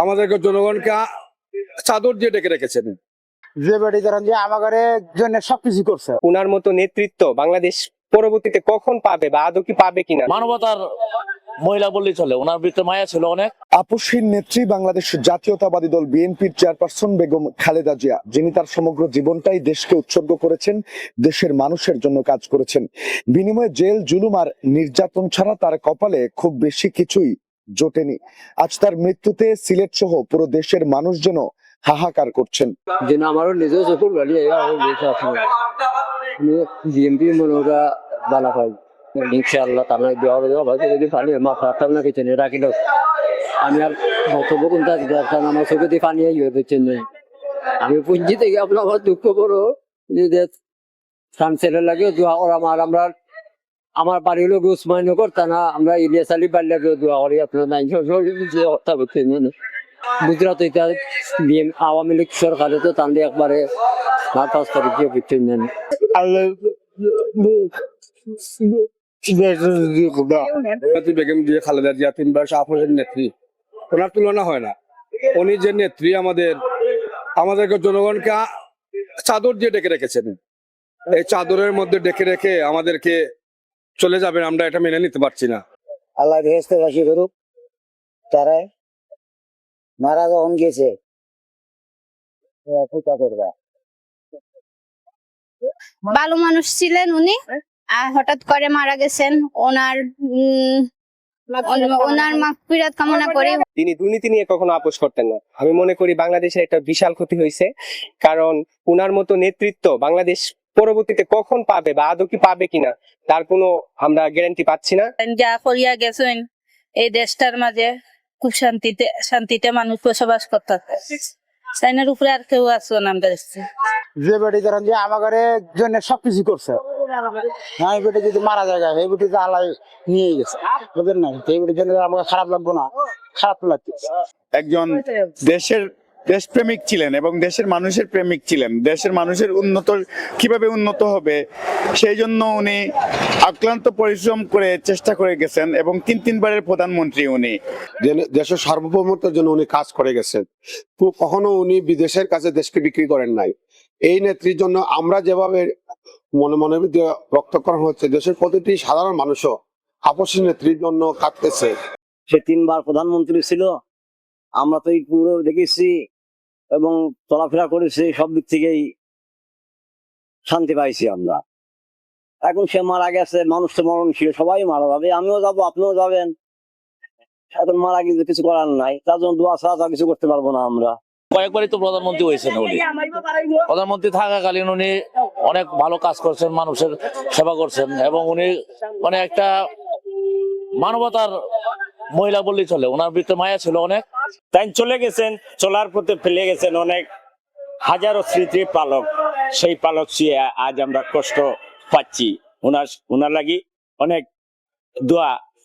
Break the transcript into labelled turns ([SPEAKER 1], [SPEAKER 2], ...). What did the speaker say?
[SPEAKER 1] আমাদেরকে জনগণকে চাদর দিয়ে ডেকে রেখেছেন,
[SPEAKER 2] যে বাড়ি ধরেন যে আমাদের জন্য সবকিছু করছে।
[SPEAKER 3] উনার মতো নেতৃত্ব বাংলাদেশ পরবর্তীতে কখন পাবে বা আদৌ কি পাবে কিনা?
[SPEAKER 4] মানবতার মহিলা বললেই চলে, ওনার ভিতরে মায়া ছিল অনেক।
[SPEAKER 5] আপসহীন নেত্রী বাংলাদেশ জাতীয়তাবাদী দল বিএনপির চেয়ারপারসন বেগম খালেদা জিয়া, যিনি তার সমগ্র জীবনটাই দেশকে উৎসর্গ করেছেন, দেশের মানুষের জন্য কাজ করেছেন। বিনিময়ে জেল, জুলুম আর নির্যাতন ছাড়া তার কপালে খুব বেশি কিছুই জোটেনি। আজ তার মৃত্যুতে সিলেট সহ পুরো দেশের মানুষ যেন হাহাকার করছেন।
[SPEAKER 6] আমারও নিজেও চকুর বাড়ি বিএমপি মনোরা বানা পাই ইনশাআল্লাহ তারা যদি পানি মাথা না কিছু রাখি আমি আর বক্তব্য কোনটা আমার চোখে দিয়ে পানি হয়েছেন আমি পুঁজি থেকে আপনার আমার দুঃখ করো যে ছেলে লাগে দোয়া করা আমরা আমার বাড়ি হলো গুসমাইন করতা না আমরা ইলিয়াস আলী বাড়ি দোয়া করি আপনার নাই কথা বলছেন গুজরাট এটা আওয়ামী লীগ সরকারে তো তাহলে একবারে 5 তারিখে বুঝছেন
[SPEAKER 1] বেগম জিয়া খালেদা জিয়া 3 বার আপসহীন নেত্রী, ওনার তুলনা হয় না। উনি যে নেত্রী আমাদেরকে জনগণকে চাদর দিয়ে ডেকে রেখেছেন, এই চাদরের মধ্যে ডেকে রেখে আমাদেরকে চলে যাবেন, আমরা এটা মেনে নিতে পারছি না।
[SPEAKER 2] আল্লাহ বেহেশতবাসী করুক। তারা মারা যখন গেছে
[SPEAKER 7] ভালো মানুষ ছিলেন উনি, আর হঠাৎ করে মারা গেছেন। ওনার মাগফিরাত কামনা করি।
[SPEAKER 3] তিনি দুর্নীতি নিয়ে কখনো আপোষ করতেন না। আমি মনে করি বাংলাদেশের একটা বিশাল ক্ষতি হয়েছে, কারণ উনার মতো নেতৃত্ব বাংলাদেশ পরবর্তীতে কখন পাবে বা আদৌ কি পাবে কিনা তার কোনো আমরা গ্যারান্টি পাচ্ছি না।
[SPEAKER 8] যা করিয়া গেছেন এই দেশটার মাঝে খুব শান্তিতে মানুষ বসবাস করতেছে। চাইনার উপরে আর কেউ আছে না আমাদের দেশে।
[SPEAKER 2] যে বাড়ি ধরেন যে আমাদের জন্য সবকিছু করছে। এই বেটি যদি মারা যায় এই বেটি তো আল্লাহ নিয়ে গেছে, বুঝলেন না? এই বেটির জন্য আমাকে খারাপ লাগবো না? খারাপ লাগছে।
[SPEAKER 9] একজন দেশপ্রেমিক ছিলেন এবং দেশের মানুষের প্রেমিক ছিলেন। দেশের মানুষের কিভাবে উন্নত হবে সেই জন্য উনি অক্লান্ত পরিশ্রম করে চেষ্টা করে গেছেন এবং 3 বারের প্রধানমন্ত্রী উনি।
[SPEAKER 10] দেশের সার্বভৌমত্বের জন্য উনি কাজ করে গেছেন। কখনো উনি বিদেশের কাছে দেশকে বিক্রি করেন নাই। এই নেত্রীর জন্য আমরা যেভাবে মনে রক্তকরণ হচ্ছে, দেশের প্রতিটি সাধারণ মানুষও আপসহীন নেত্রীর জন্য কাঁদতেছে।
[SPEAKER 6] সে 3 বার প্রধানমন্ত্রী ছিল, আমরা তো এই পুরো দেখেছি এবং চলাফেরা করেছি, সব দিক থেকেই শান্তি পাইছি আমরা। এখন সে মারা গেছে, মানুষ তো মরণশীল, সবাই মারা যাবে, আমিও যাবো, আপনিও যাবেন। এখন মারা গেছে, কিছু করার নাই, তার জন্য দোয়া ছাড়া কিছু করতে পারবো না আমরা।
[SPEAKER 4] কয়েকবারই তো প্রধানমন্ত্রী হয়েছেন উনি। প্রধানমন্ত্রী থাকাকালীন উনি অনেক ভালো কাজ করছেন, মানুষের সেবা করছেন এবং উনি মানে একটা মানবতার মহিলা বললেই চলে, ওনার ভিতরে মায়া ছিল অনেক।
[SPEAKER 11] তাই চলে গেছেন, চলার পথে ফেলে গেছেন অনেক হাজারো স্মৃতির পালক। সেই পালক ছুঁয়ে আজ আমরা কষ্ট পাচ্ছি। ওনার লাগি অনেক দোয়া